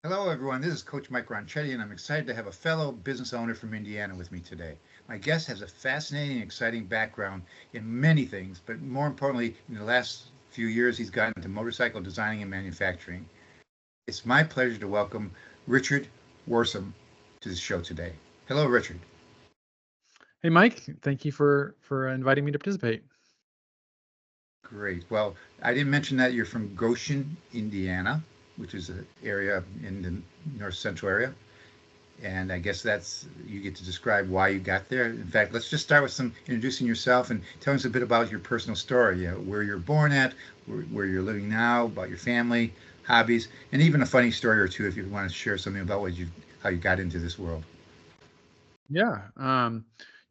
Hello, everyone. This is Coach Mike Ronchetti, and I'm excited to have a fellow business owner from Indiana with me today. My guest has a fascinating and exciting background in many things, but more importantly, in the last few years, he's gotten into motorcycle designing and manufacturing. It's my pleasure to welcome Richard Worsham to the show today. Hello, Richard. Hey, Mike, thank you for inviting me to participate. Great. Well, I didn't mention that you're from Goshen, Indiana, which is an area in the north central area. And I guess that's you get to describe why you got there. In fact, let's just start with some introducing yourself and telling us a bit about your personal story, where you're born at, where you're living now, about your family, hobbies, and even a funny story or two if you want to share something about how you got into this world. Yeah,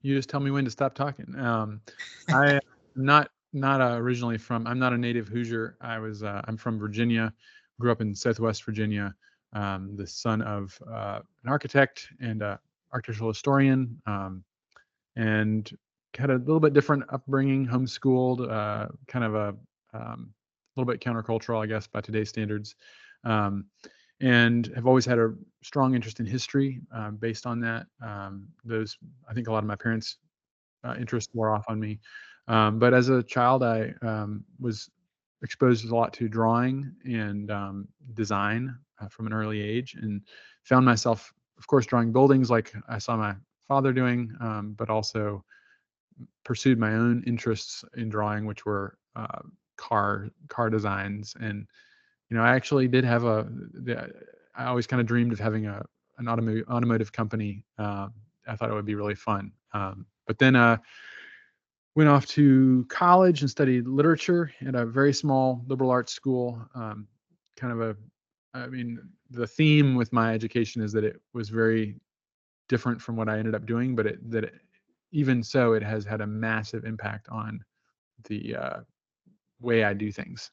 you just tell me when to stop talking. I am not originally from. I'm not a native Hoosier. I'm from Virginia. Grew up in Southwest Virginia. The son of an architect and a architectural historian, and had a little bit different upbringing. Homeschooled, kind of a little bit countercultural, I guess, by today's standards. Um, and have always had a strong interest in history based on that. Those, I think, a lot of my parents' interests wore off on me. But as a child, I was exposed a lot to drawing and design from an early age, and found myself, of course, drawing buildings like I saw my father doing, but also pursued my own interests in drawing, which were car designs. And I actually did have I always kind of dreamed of having an automotive company. I thought it would be really fun. But then went off to college and studied literature at a very small liberal arts school. Kind of a, I mean, the theme with my education is that it was very different from what I ended up doing, but even so, it has had a massive impact on the way I do things.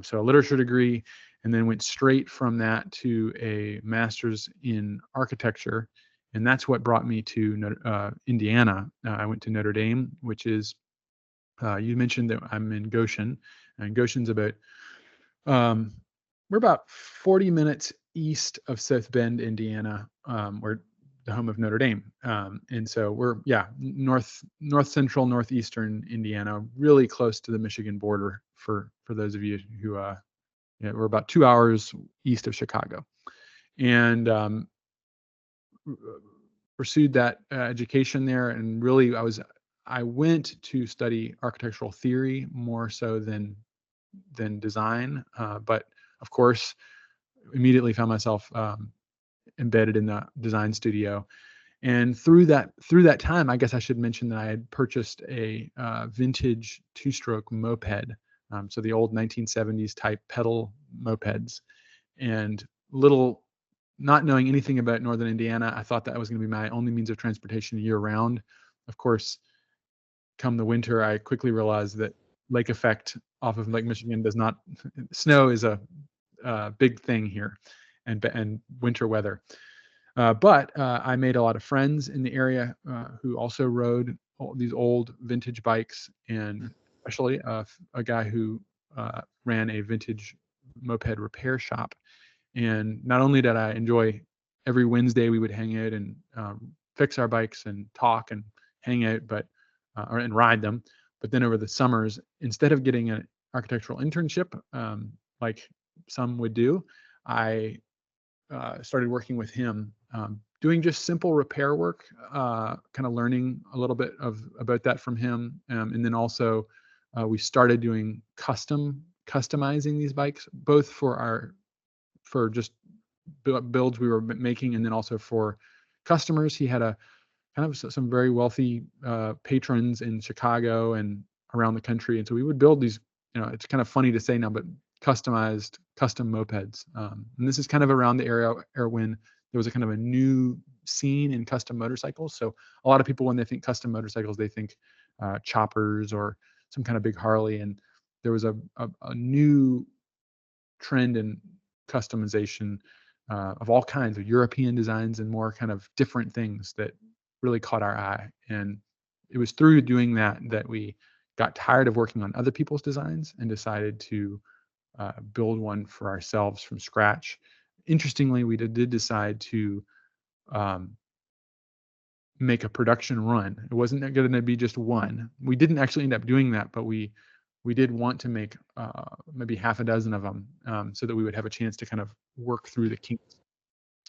So a literature degree, and then went straight from that to a master's in architecture, and that's what brought me to Indiana. I went to Notre Dame, which is you mentioned that I'm in Goshen, and Goshen's about um, we're about 40 minutes east of South Bend, Indiana, where the home of Notre Dame. And so we're north central northeastern Indiana, really close to the Michigan border. For those of you who we're about 2 hours east of Chicago, and pursued that education there. And really, I went to study architectural theory more so than design, but of course immediately found myself embedded in the design studio. And through that time, I guess I should mention that I had purchased a vintage two-stroke moped, so the old 1970s type pedal mopeds. And little not knowing anything about northern Indiana, I thought that was going to be my only means of transportation year round. Of course, come the winter, I quickly realized that lake effect off of Lake Michigan does not. Snow is a big thing here, and winter weather. But I made a lot of friends in the area who also rode these old vintage bikes, and especially a guy who ran a vintage moped repair shop. And not only did I enjoy every Wednesday we would hang out and fix our bikes and talk and hang out, and ride them. But then over the summers, instead of getting an architectural internship like some would do, I started working with him, doing just simple repair work, kind of learning a little bit about that from him, and then also we started doing customizing these bikes, both for just builds we were making, and then also for customers. He had a kind of some very wealthy patrons in Chicago and around the country, and so we would build these. It's kind of funny to say now, but customized custom mopeds. And this is kind of around the era when there was a kind of a new scene in custom motorcycles. So a lot of people, when they think custom motorcycles, they think choppers or some kind of big Harley, and there was a new trend in customization of all kinds of European designs and more kind of different things that really caught our eye. And it was through doing that we got tired of working on other people's designs and decided to build one for ourselves from scratch. interestingly, we did decide to um, make a production run. It wasn't going to be just one. We didn't actually end up doing that, but we did want to make maybe half a dozen of them, so that we would have a chance to kind of work through the kinks.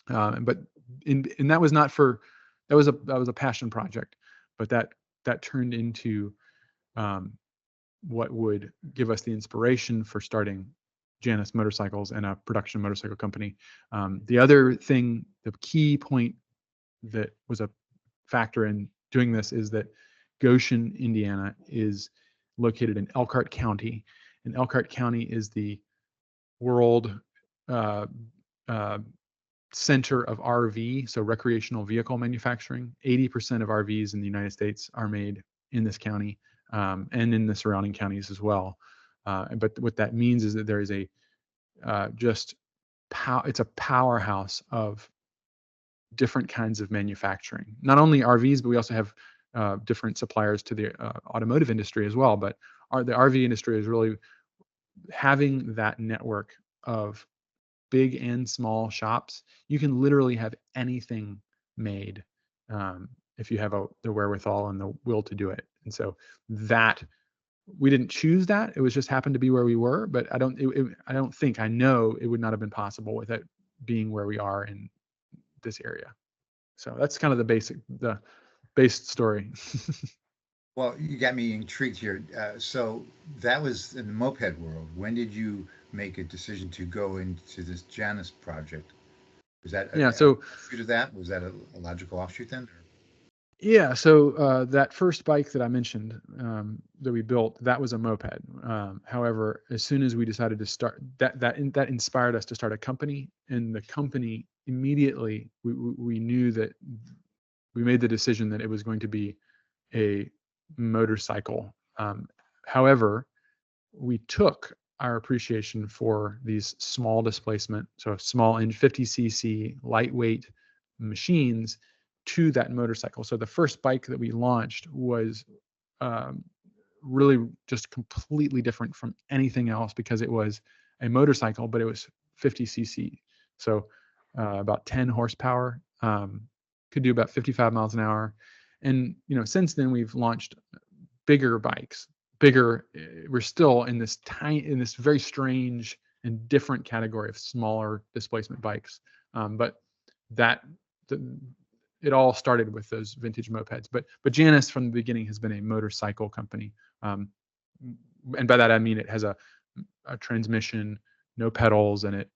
But and that was not for that was a passion project, but that turned into um, what would give us the inspiration for starting Janus Motorcycles and a production motorcycle company. The other thing, the key point that was a factor in doing this is that Goshen, Indiana is located in Elkhart County, and Elkhart County is the world uh, uh, center of RV, so recreational vehicle manufacturing. 80% of RVs in the United States are made in this county, and in the surrounding counties as well. But what that means is that there is a it's a powerhouse of different kinds of manufacturing. Not only RVs, but we also have different suppliers to the automotive industry as well. But the RV industry is really having that network of big and small shops. You can literally have anything made, if you have the wherewithal and the will to do it. And so that we didn't choose that. It was just happened to be where we were. But I know it would not have been possible with it being where we are in this area. So that's kind of the base story. Well, you got me intrigued here. So that was in the moped world. When did you make a decision to go into this Janus project? Was that Yeah. a So offshoot of that? Was that a logical offshoot then? yeah. So that first bike that I mentioned, that we built, that was a moped. However, as soon as we decided to start that inspired us to start a company, and the company immediately we knew that we made the decision that it was going to be a motorcycle. However, we took our appreciation for these small displacement, so small and 50cc lightweight machines, to that motorcycle. So the first bike that we launched was um, really just completely different from anything else, because it was a motorcycle, but it was 50cc. So about 10 horsepower, could do about 55 miles an hour. And since then we've launched bigger bikes, bigger. We're still in this very strange and different category of smaller displacement bikes. But that the, it all started with those vintage mopeds. But Janus from the beginning has been a motorcycle company, um, and by that I mean it has a transmission, no pedals, and it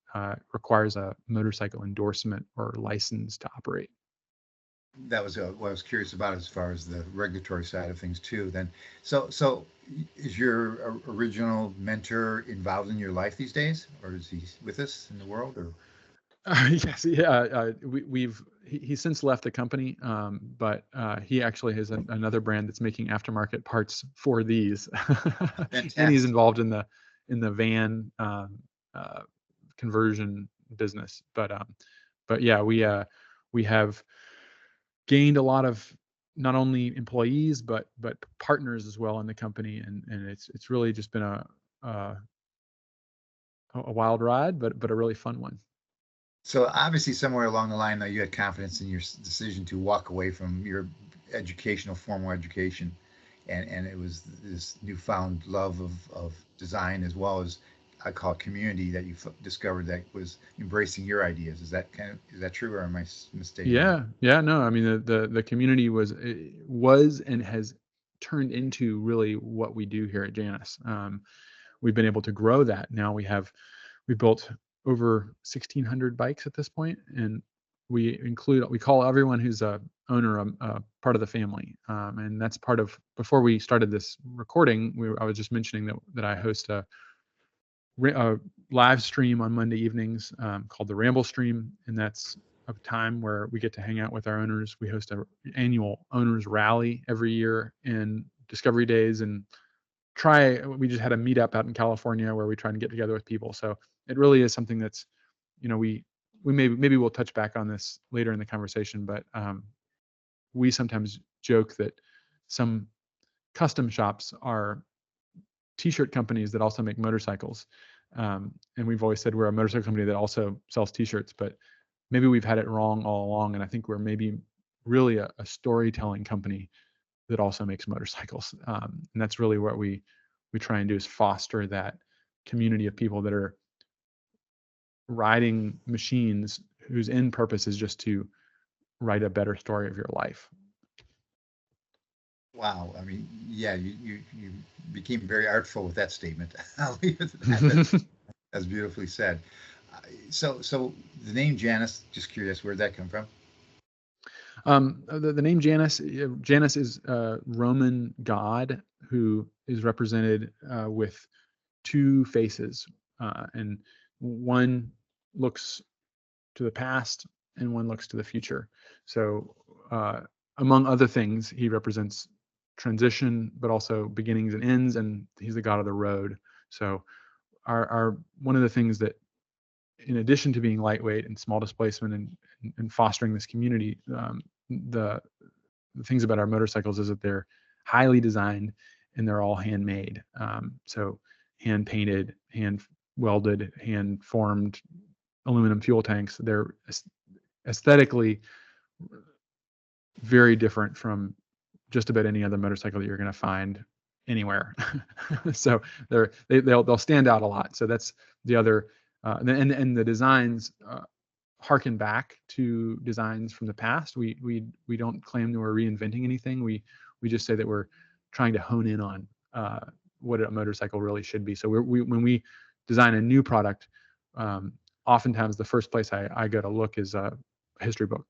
requires a motorcycle endorsement or license to operate. That was what I was curious about as far as the regulatory side of things too. Then, so is your original mentor involved in your life these days, or is he with us in the world? Or Yes, yeah. He's since left the company, but he actually has another brand that's making aftermarket parts for these, and he's fantastic. involved in the van uh, conversion business. But yeah, we have gained a lot of not only employees but partners as well in the company, and it's really just been a, a wild ride, but a really fun one. So obviously, somewhere along the line, though, you had confidence in your decision to walk away from your formal education, and it was this newfound love of design as well as I call it community that you discovered that was embracing your ideas. Is that true, or am I mistaken there? Yeah, yeah, no, I mean the community was and has turned into really what we do here at Janus. We've been able to grow that. Now we built over 1,600 bikes at this point, and we call everyone who's a owner a part of the family. And that's part of, before we started this recording, I was just mentioning that I host a live stream on Monday evenings, called the Ramble Stream, and that's a time where we get to hang out with our owners. We host an annual owners rally every year in Discovery Days, and we just had a meetup out in California where we try and get together with people. So it really is something that's, we maybe we'll touch back on this later in the conversation, but we sometimes joke that some custom shops are t-shirt companies that also make motorcycles. And we've always said we're a motorcycle company that also sells T-shirts, but maybe we've had it wrong all along. And I think we're maybe really a storytelling company that also makes motorcycles. And that's really what we try and do, is foster that community of people that are riding machines whose end purpose is just to write a better story of your life. Wow. I mean, yeah, you became very artful with that statement. I'll leave it at that. That's beautifully said. So the name Janus, just curious, where'd that come from? The name Janus, Janus is a Roman god who is represented with two faces, and one looks to the past and one looks to the future. So, among other things, he represents transition, but also beginnings and ends, and he's the god of the road. So, our one of the things that, in addition to being lightweight and small displacement and fostering this community, the things about our motorcycles is that they're highly designed and they're all handmade. So hand painted, hand welded, hand formed aluminum fuel tanks. They're aesthetically very different from just about any other motorcycle that you're going to find anywhere. So they'll stand out a lot. So that's the other, and the designs harken back to designs from the past. We don't claim that we're reinventing anything. We just say that we're trying to hone in on what a motorcycle really should be. So when we design a new product, oftentimes the first place I go to look is a history book.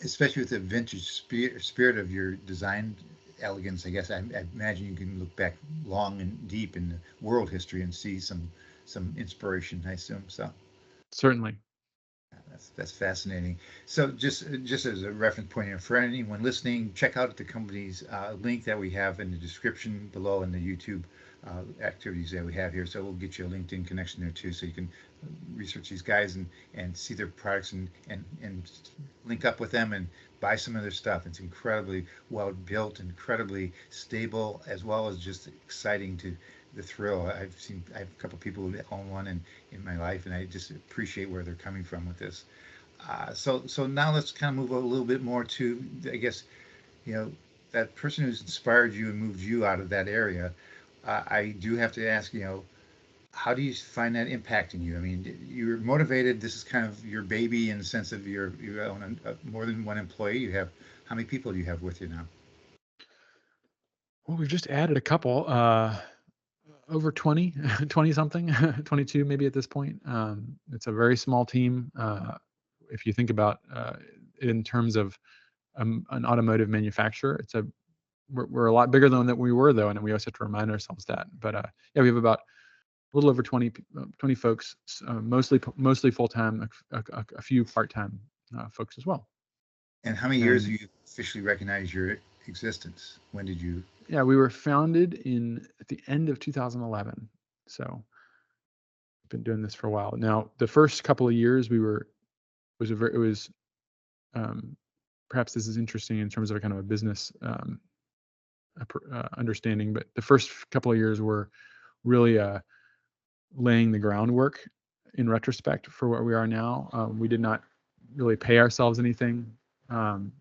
Especially with the vintage spirit of your design elegance, I guess I imagine you can look back long and deep in the world history and see some inspiration, I assume. So Certainly. that's fascinating. So just as a reference point here, for anyone listening, check out the company's link that we have in the description below in the YouTube activities that we have here. So we'll get you a LinkedIn connection there too, so you can research these guys and see their products and link up with them and buy some of their stuff. It's incredibly well built, incredibly stable, as well as just exciting to the thrill. I have a couple of people who own one in my life, and I just appreciate where they're coming from with this. So now let's kind of move a little bit more to, I guess, you know, that person who's inspired you and moved you out of that area. I do have to ask, how do you find that impacting you? I mean, you're motivated. This is kind of your baby in the sense of you own more than one employee. You have, how many people do you have with you now? Well, we've just added a couple, over 20, 20 something, 22 maybe at this point. It's a very small team. If you think about in terms of an automotive manufacturer, we're a lot bigger than that we were, though, and we always have to remind ourselves that. But yeah, we have about a little over 20 folks, mostly full time, a few part time folks as well. And how many years And do you officially recognize your existence? When did you? yeah, we were founded at the end of 2011, so been doing this for a while now. The first couple of years it was um, perhaps this is interesting in terms of a kind of a business understanding, but the first couple of years were really laying the groundwork in retrospect for where we are now. We did not really pay ourselves anything. Um,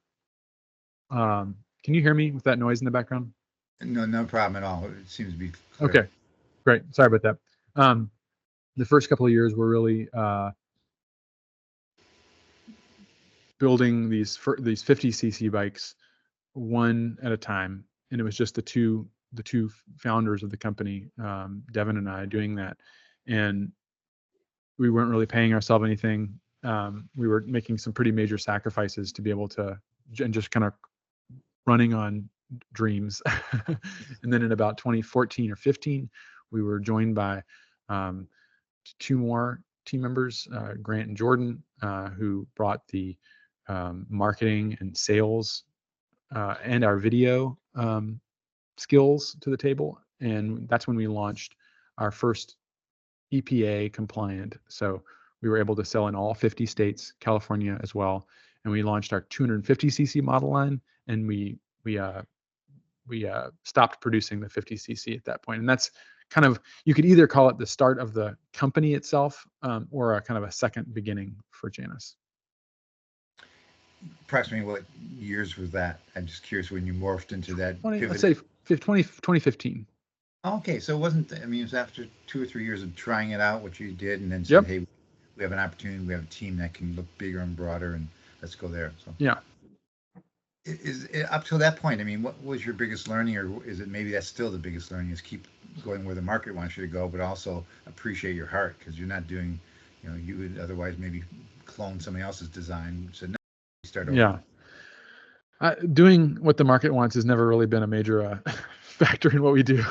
can you hear me with that noise in the background? No problem at all. It seems to be clear. Okay, great. Sorry about that. The first couple of years were really building these 50cc bikes one at a time, and it was just the two founders of the company, Devin and I, doing that, and we weren't really paying ourselves anything. We were making some pretty major sacrifices to be able to, and just kind of running on dreams. And then in about 2014 or 15, we were joined by two more team members, Grant and Jordan, who brought the marketing and sales and our video skills to the table. And that's when we launched our first EPA compliant. So we were able to sell in all 50 states, California as well. And we launched our 250cc model line, and we stopped producing the 50cc at that point. And that's kind of, you could either call it the start of the company itself, or a kind of a second beginning for Janus. Approximately what years was that? I'm just curious when you morphed into that Let's pivot. say 2015. Okay, so it wasn't, I mean, it was after 2 or 3 years of trying it out, what you did, and then said, Yep. hey, we have an opportunity, we have a team that can look bigger and broader, and let's go there. So Yeah. is it, up till that point, I mean, what was your biggest learning, or is it maybe that's still the biggest learning, is keep going where the market wants you to go, but also appreciate your heart, because you're not doing, you would otherwise maybe clone somebody else's design. So no, start over. Yeah. Doing what the market wants has never really been a major factor in what we do.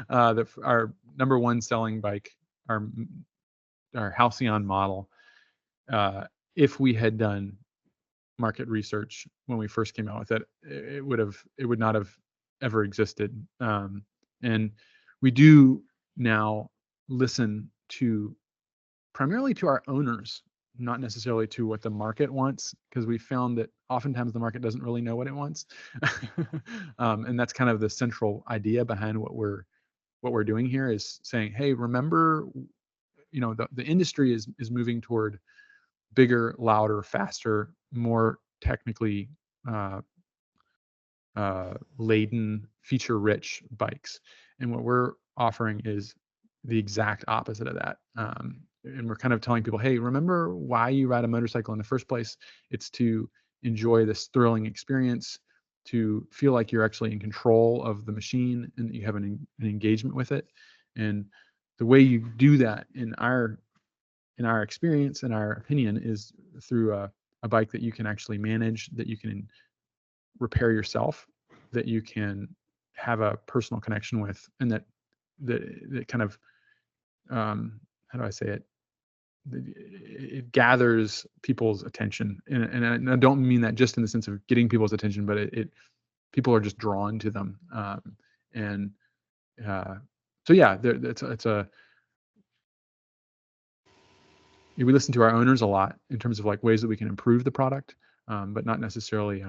Our number one selling bike, our Halcyon model, if we had done market research when we first came out with it, it would not have ever existed. And we do now listen primarily to our owners, not necessarily to what the market wants, because we found that oftentimes the market doesn't really know what it wants. And that's kind of the central idea behind what we're doing here, is saying, hey, remember, the industry is moving toward bigger, louder, faster, more technically laden, feature-rich bikes. And what we're offering is the exact opposite of that. And we're kind of telling people, hey, remember why you ride a motorcycle in the first place? It's to enjoy this thrilling experience, to feel like you're actually in control of the machine and that you have an engagement with it. And the way you do that in our experience, in our opinion, is through a bike that you can actually manage, that you can repair yourself, that you can have a personal connection with, and that kind of, how do I say it? It gathers people's attention, and I don't mean that just in the sense of getting people's attention, but people are just drawn to them, and so yeah, we listen to our owners a lot in terms of like ways that we can improve the product, but not necessarily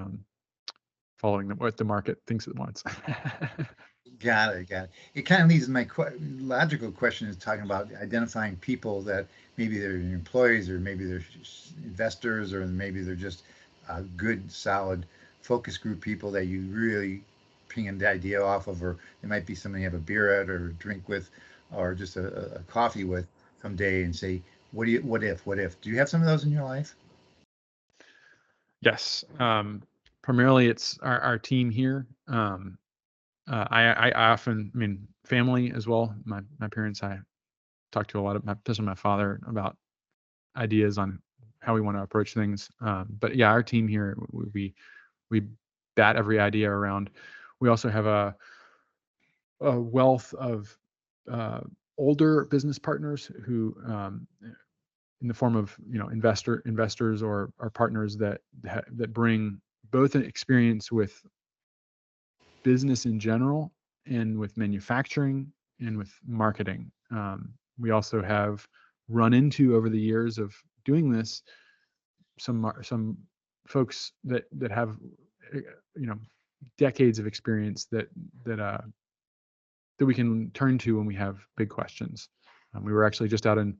following what the market thinks it wants. Got it. Got it. It kind of leads to my logical question, is talking about identifying people that maybe they're your employees, or maybe they're investors, or maybe they're just good, solid focus group people that you really ping an idea off of, or it might be somebody you have a beer at or drink with, or just a coffee with someday, and say, what if? Do you have some of those in your life? Yes. Primarily it's our team here. I often, I mean, family as well. My parents, I talk to a lot of especially my father, about ideas on how we want to approach things. But yeah, our team here, we bat every idea around. We also have a wealth of older business partners who, in the form of investors or partners that bring both an experience with business in general, and with manufacturing, and with marketing. We also have run into, over the years of doing this, some folks that have you know decades of experience that we can turn to when we have big questions. We were actually just out in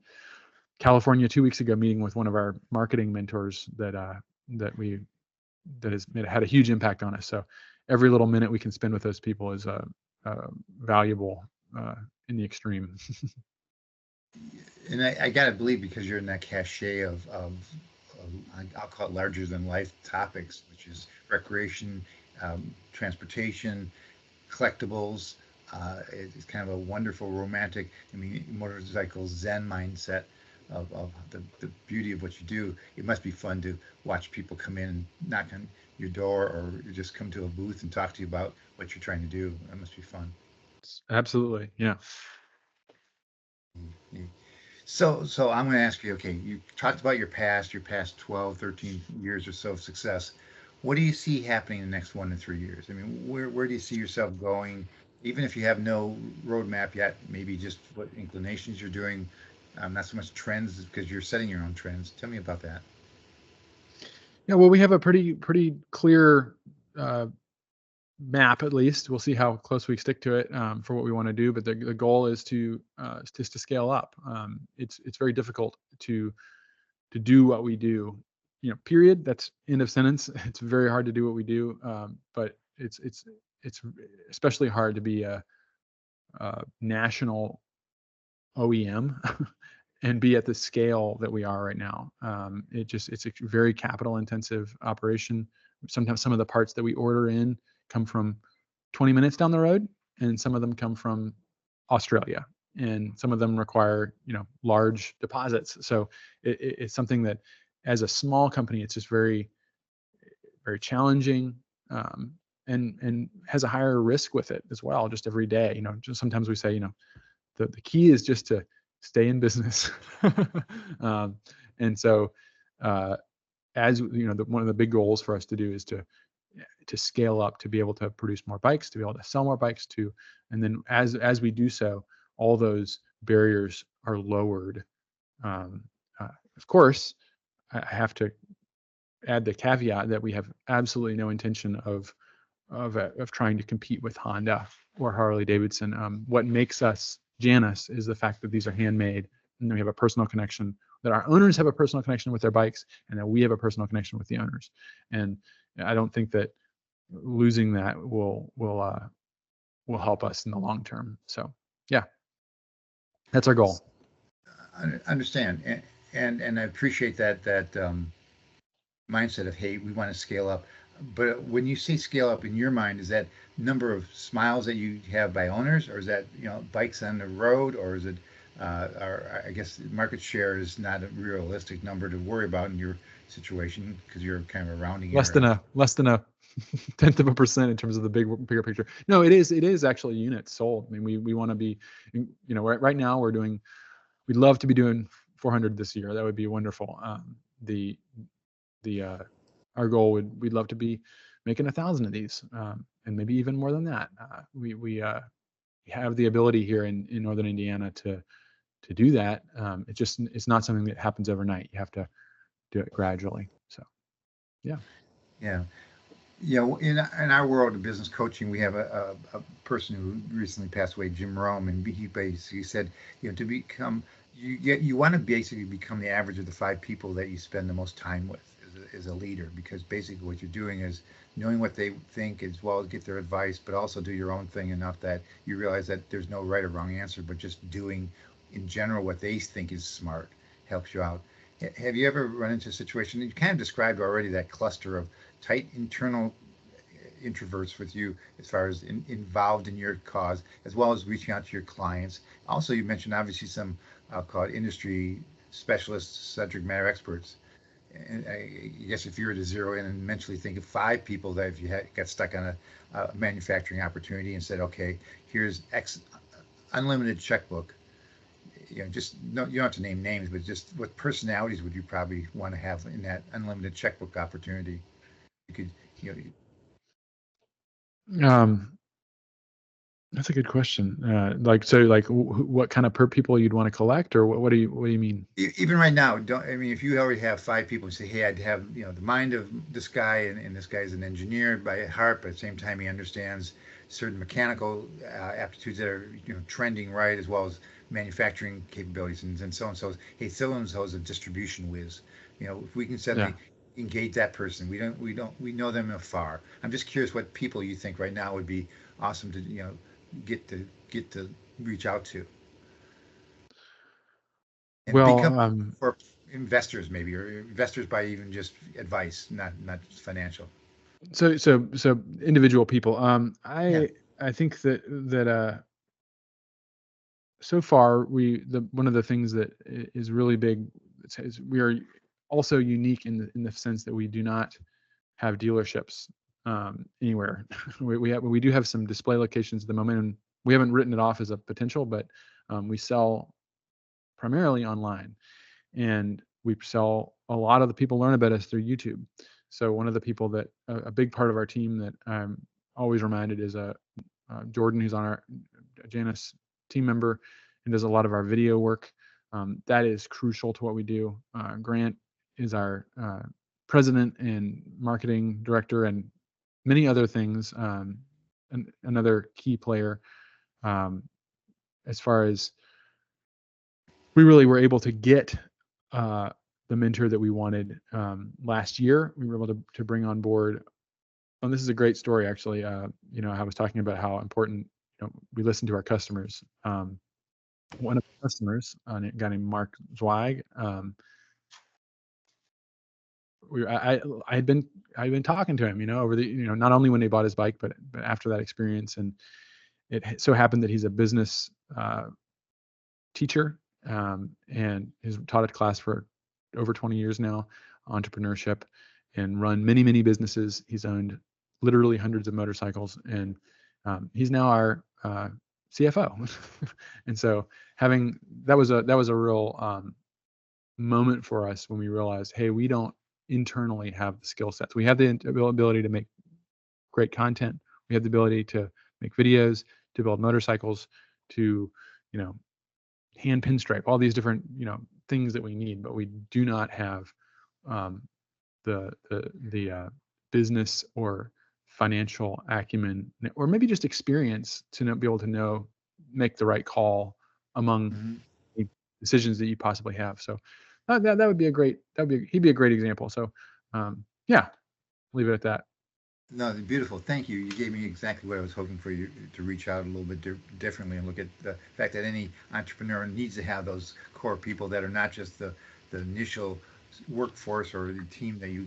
California 2 weeks ago, meeting with one of our marketing mentors that has had a huge impact on us. So every little minute we can spend with those people is valuable in the extreme. And I gotta believe, because you're in that cachet I'll call it larger than life topics, which is recreation, transportation, collectibles. It's kind of a wonderful romantic, I mean, motorcycle Zen mindset of the beauty of what you do. It must be fun to watch people come in and knock on your door, or just come to a booth and talk to you about what you're trying to do. That must be fun. Absolutely, yeah. Yeah. So I'm going to ask you, okay, you talked about your past 12, 13 years or so of success. What do you see happening in the next 1 to 3 years? I mean, where do you see yourself going? Even if you have no roadmap yet, maybe just what inclinations you're doing, not so much trends, because you're setting your own trends. Tell me about that. Yeah, well, we have a pretty clear map, at least. We'll see how close we stick to it for what we want to do. But the goal is to just to scale up. It's very difficult to do what we do. Period. That's end of sentence. It's very hard to do what we do, but it's especially hard to be a national OEM and be at the scale that we are right now. It's a very capital intensive operation. Sometimes some of the parts that we order in come from 20 minutes down the road, and some of them come from Australia, and some of them require large deposits. So it's something that, as a small company, it's just very, very challenging, and has a higher risk with it as well. Just every day, just sometimes we say, the key is just to stay in business. And so, as one of the big goals for us to do is to scale up, to be able to produce more bikes, to be able to sell more bikes, and then as we do so, all those barriers are lowered. Of course, I have to add the caveat that we have absolutely no intention of trying to compete with Honda or Harley Davidson. What makes us Janus is the fact that these are handmade, and we have a personal connection, that our owners have a personal connection with their bikes, and that we have a personal connection with the owners. And I don't think that losing that will help us in the long term. So yeah, that's our goal. I understand, and I appreciate that mindset of, hey, we want to scale up. But when you say scale up, in your mind, is that number of smiles that you have by owners, or is that bikes on the road, or is it or I guess market share is not a realistic number to worry about in your situation, because you're kind of a rounding less error. than a tenth of a percent in terms of the bigger picture. No, it is actually units sold. I mean, we want to be, right now we'd love to be doing 400 this year. That would be wonderful. The our goal we'd love to be making 1,000 of these, and maybe even more than that. We have the ability here in northern Indiana to do that. It's not something that happens overnight. You have to do it gradually. So yeah. Yeah. In our world of business coaching, we have a person who recently passed away, Jim Rome, and he basically said, to become, you want to basically become the average of the 5 people that you spend the most time with as a leader, because basically what you're doing is knowing what they think, as well as get their advice, but also do your own thing enough that you realize that there's no right or wrong answer, but just doing in general what they think is smart helps you out. Have you ever run into a situation, you kind of described already, that cluster of tight internal introverts with you, as far as involved in your cause, as well as reaching out to your clients? Also, you mentioned obviously some, I'll call it, industry specialists, subject matter experts. And I guess if you were to zero in and mentally think of 5 people that, if you got stuck on a manufacturing opportunity and said, okay, here's X unlimited checkbook, just no, you don't have to name names, but just what personalities would you probably want to have in that unlimited checkbook opportunity? You could, That's a good question. What kind of people you'd want to collect, or what do you mean? even right now, if you already have 5 people and say, hey, I'd have the mind of this guy, and this guy's an engineer by heart, but at the same time he understands certain mechanical aptitudes that are trending right, as well as manufacturing capabilities, and so on. So hey, so and so is a distribution whiz. If we can suddenly engage that person, we know them afar. I'm just curious what people you think right now would be awesome to get to reach out to, and Well, become for investors, maybe, or investors by even just advice, not just financial. so individual people. Yeah. I think that so far one of the things that is really big is we are also unique in the sense that we do not have dealerships anywhere. we do have some display locations at the moment, and we haven't written it off as a potential, but we sell primarily online, and we sell, a lot of the people learn about us through YouTube. So one of the people that a big part of our team that I'm always reminded is Jordan, who's on our Janus team member and does a lot of our video work. That is crucial to what we do. Grant is our president and marketing director and many other things. another key player, as far as we really were able to get the mentor that we wanted last year. We were able to bring on board. And this is a great story, actually. I was talking about how important we listen to our customers. One of the customers, a guy named Mark Zweig, I had been talking to him, over the not only when he bought his bike, but after that experience, and it so happened that he's a business teacher, and has taught a class for over 20 years now, entrepreneurship, and run many businesses. He's owned literally hundreds of motorcycles, and he's now our CFO. And so that was a real moment for us when we realized, hey, we don't internally have the skill sets. We have the ability to make great content. We have the ability to make videos, to build motorcycles, to hand pinstripe, all these different things that we need, but we do not have the business or financial acumen, or maybe just experience to be able to make the right call among the decisions that you possibly have. So that would be he'd be a great example. So yeah, leave it at that. No, beautiful. Thank you. You gave me exactly what I was hoping for you to reach out a little bit differently and look at the fact that any entrepreneur needs to have those core people that are not just the initial workforce or the team that you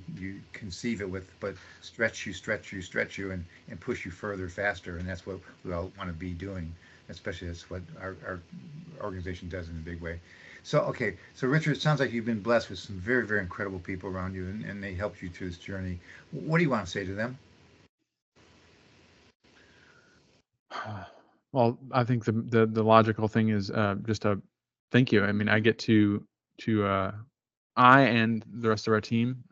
conceive it with, but stretch you and push you further, faster. And that's what we all want to be doing. Especially that's what our organization does in a big way. So, okay. So, Richard, it sounds like you've been blessed with some very, very incredible people around you, and they helped you through this journey. What do you want to say to them? Well, I think the logical thing is just a thank you. I mean, I get to I and the rest of our team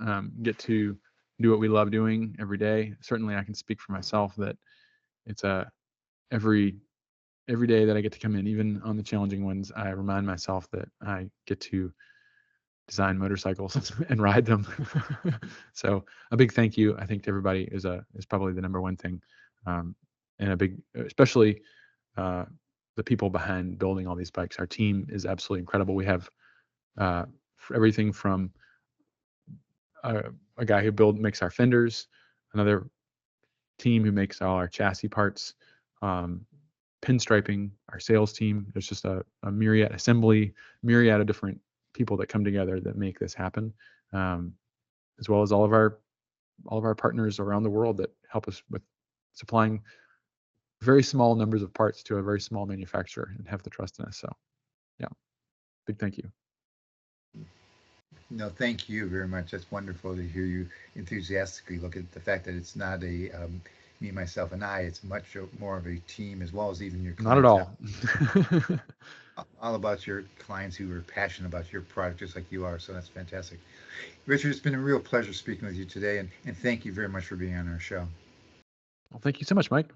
get to do what we love doing every day. Certainly, I can speak for myself that it's every day that I get to come in, even on the challenging ones, I remind myself that I get to design motorcycles and ride them. So a big thank you, I think, to everybody is probably the number one thing, and especially the people behind building all these bikes. Our team is absolutely incredible. We have everything from a guy who makes our fenders, another team who makes all our chassis parts, pinstriping, our sales team. There's just a myriad of different people that come together that make this happen, as well as all of our partners around the world that help us with supplying very small numbers of parts to a very small manufacturer and have the trust in us. So yeah, big thank you. No, thank you very much. That's wonderful to hear you enthusiastically look at the fact that it's not a me, myself, and I. It's much more of a team, as well as even your clients. Not at all about your clients who are passionate about your product, just like you are. So that's fantastic. Richard, it's been a real pleasure speaking with you today, and thank you very much for being on our show. Well, thank you so much, Mike.